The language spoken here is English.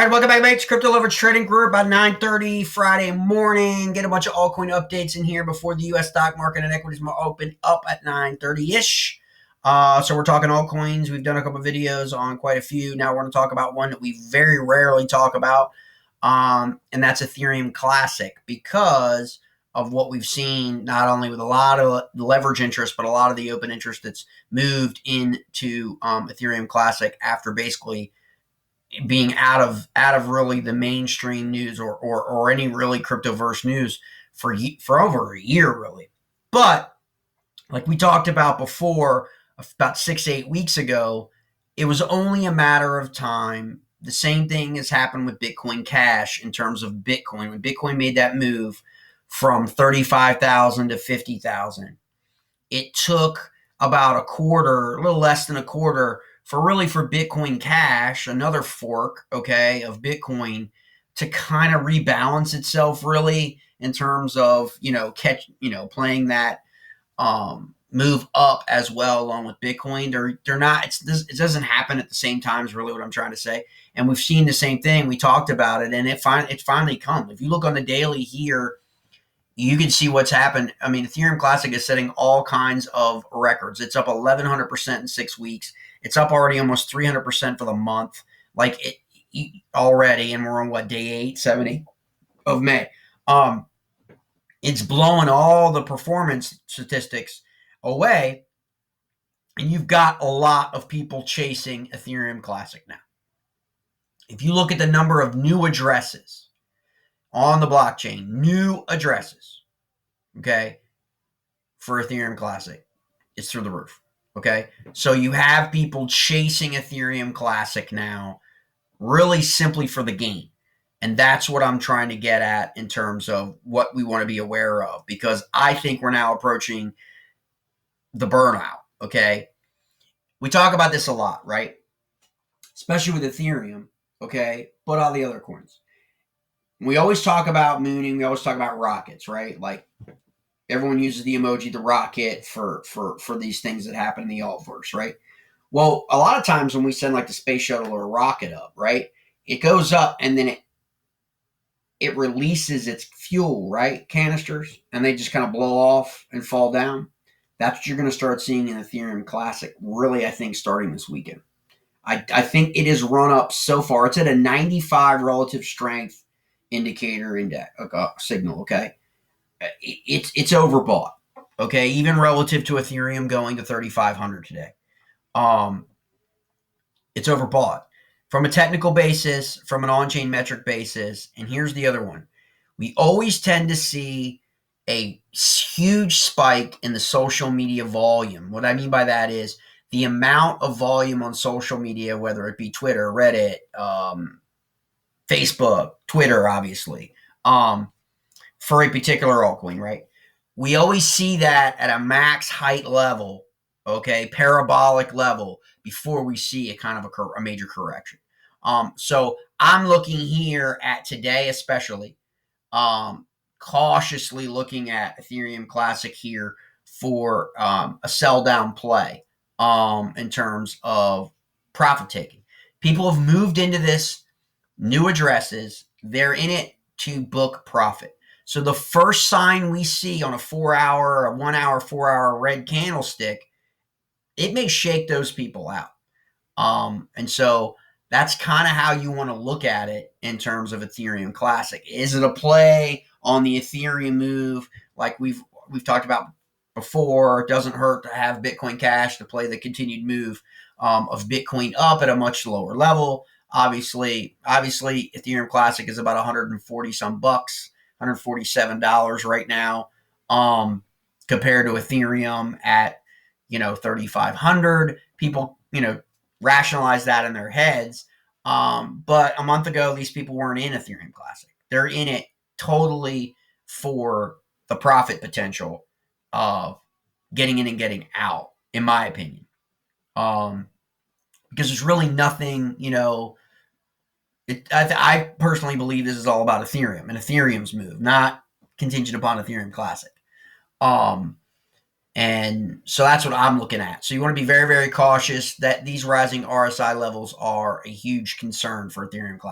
All right, welcome back, mates. Crypto Lovers Trading Group at 9:30 Friday morning. Get a bunch of altcoin updates in here before the U.S. stock market and equities open up at 9:30-ish. So we're talking altcoins. We've done a couple of videos on quite a few. Now we're going to talk about one that we very rarely talk about, and that's Ethereum Classic, because of what we've seen, not only with a lot of leverage interest, but a lot of the open interest that's moved into Ethereum Classic after basically being out of really the mainstream news or any really cryptoverse news for over a year, really. But like we talked about before, about 6 to 8 weeks ago, it was only a matter of time. The same thing has happened with Bitcoin Cash in terms of Bitcoin. When Bitcoin made that move from 35,000 to 50,000, it took about a quarter, a little less than a quarter, for Bitcoin Cash, another fork, okay, of Bitcoin, to kind of rebalance itself, really, in terms of playing that move up as well along with Bitcoin. They're not. It doesn't happen at the same time, is really what I'm trying to say. And we've seen the same thing. We talked about it, and it's finally come. If you look on the daily here, you can see what's happened. I mean, Ethereum Classic is setting all kinds of records. It's up 1,100% in 6 weeks. It's up already almost 300% for the month, already, and we're on day 870 of May. It's blowing all the performance statistics away, and you've got a lot of people chasing Ethereum Classic now. If you look at the number of new addresses on the blockchain, new addresses, okay, for Ethereum Classic, it's through the roof. Okay, so you have people chasing Ethereum Classic now, really simply for the gain. And that's what I'm trying to get at in terms of what we want to be aware of, because I think we're now approaching the burnout. Okay, we talk about this a lot, right? Especially with Ethereum, okay, but all the other coins. We always talk about mooning, we always talk about rockets, right? Like, everyone uses the emoji, the rocket, for these things that happen in the altverse, right? Well, a lot of times when we send like the space shuttle or a rocket up, right, it goes up and then it releases its fuel, right, canisters, and they just kind of blow off and fall down. That's what you're going to start seeing in Ethereum Classic, really, I think, starting this weekend. I think it has run up so far. It's at a 95 relative strength indicator index signal, okay? It's overbought, okay, even relative to Ethereum going to 3,500 today. It's overbought from a technical basis, from an on-chain metric basis. And here's the other one. We always tend to see a huge spike in the social media volume. What I mean by that is the amount of volume on social media, whether it be Twitter, Reddit, Facebook, Twitter, obviously, for a particular altcoin, right? We always see that at a max height level, okay, parabolic level, before we see a kind of a major correction. So I'm looking here at today, especially, cautiously looking at Ethereum Classic here for a sell down play in terms of profit taking. People have moved into this, new addresses. They're in it to book profit. So the first sign we see on a 4-hour, a 1 hour, 4-hour red candlestick, it may shake those people out. And so that's kind of how you want to look at it in terms of Ethereum Classic. Is it a play on the Ethereum move, like we've talked about before? It doesn't hurt to have Bitcoin Cash to play the continued move of Bitcoin up at a much lower level. Obviously, Ethereum Classic is about 140 some bucks, $147 right now, compared to Ethereum at 3,500. People rationalize that in their heads, but a month ago these people weren't in Ethereum Classic. They're in it totally for the profit potential of getting in and getting out, in my opinion, because there's really nothing, I personally believe this is all about Ethereum and Ethereum's move, not contingent upon Ethereum Classic. And so that's what I'm looking at. So you want to be very, very cautious that these rising RSI levels are a huge concern for Ethereum Classic.